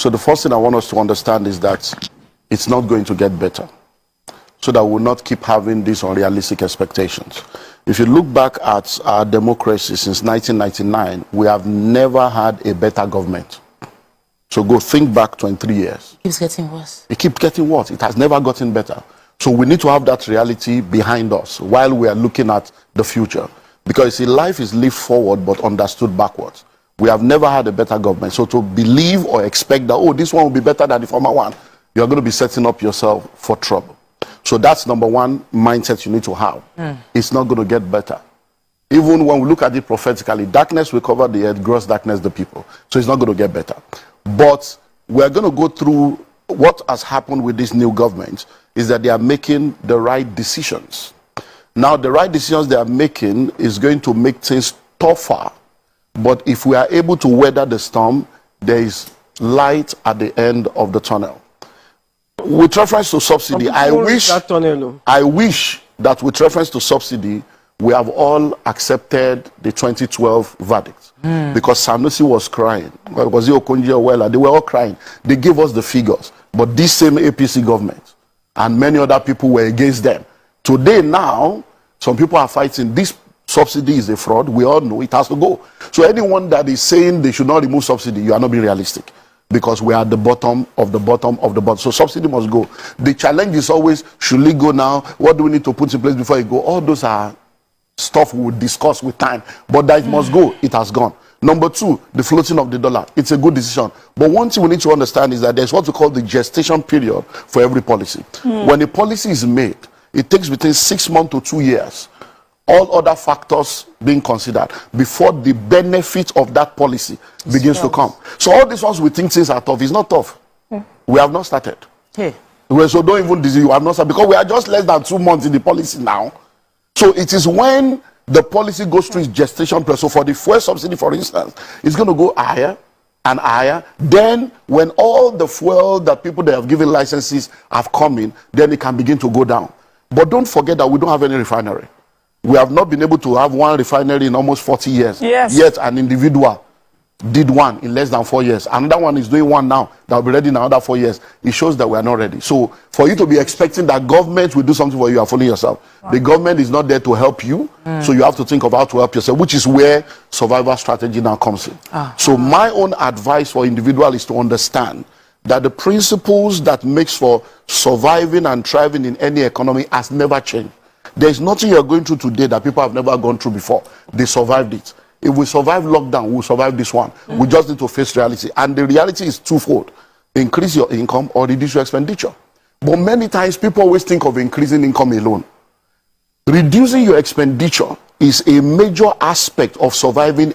So the first thing I want us to understand is that it's not going to get better, so that we'll not keep having these unrealistic expectations. If you look back at our democracy since 1999, we have never had a better government. So go think back 23 years. It keeps getting worse. It keeps getting worse. It has never gotten better. So we need to have that reality behind us while we are looking at the future. Because see, life is lived forward but understood backwards. We have never had a better government. So to believe or expect that, oh, this one will be better than the former one, you're going to be setting up yourself for trouble. So that's number one mindset you need to have. It's not going to get better. Even when we look at it prophetically, darkness will cover the earth, gross darkness the people. So it's not going to get better. But we're going to go through what has happened with this new government is that they are making the right decisions. Now, the right decisions they are making is going to make things tougher. But if we are able to weather the storm, there is light at the end of the tunnel. With reference to subsidy, I wish that with reference to subsidy, we have all accepted the 2012 verdict. Because Sanusi was crying. Was it Okonjo Iweala? They were all crying. They gave us the figures. But this same APC government and many other people were against them. Today now, some people are fighting. This subsidy is a fraud. We all know it has to go. So anyone that is saying they should not remove subsidy, you are not being realistic. Because we are at the bottom of the bottom of the bottom. So subsidy must go. The challenge is always, should it go now? What do we need to put in place before it go? All those are stuff we will discuss with time. But that it must go, it has gone. Number two, the floating of the dollar. It's a good decision. But one thing we need to understand is that there's what we call the gestation period for every policy. When a policy is made, it takes between 6 months to 2 years, all other factors being considered, before the benefit of that policy begins to come. So all these ones we think things are tough. It's not tough. We have not started. So don't even disease. You have not started because we are just less than 2 months in the policy now. So it is when the policy goes through its gestation period. So for the fuel subsidy, for instance, it's going to go higher and higher. Then when all the fuel that people that have given licenses have come in, then it can begin to go down. But don't forget that we don't have any refinery. We have not been able to have one refinery in almost 40 years. Yet an individual did one in less than 4 years. Another one is doing one now that will be ready in another 4 years. It shows that we are not ready. So for you to be expecting that government will do something for you, you are fooling yourself. The government is not there to help you. So you have to think of how to help yourself, which is where survival strategy now comes in. So my own advice for individuals is to understand that the principles that makes for surviving and thriving in any economy has never changed. There's nothing you're going through today that people have never gone through before. They survived it. If we survive lockdown, we'll survive this one. We just need to face reality. And the reality is twofold. Increase your income or reduce your expenditure. But many times people always think of increasing income alone. Reducing your expenditure is a major aspect of surviving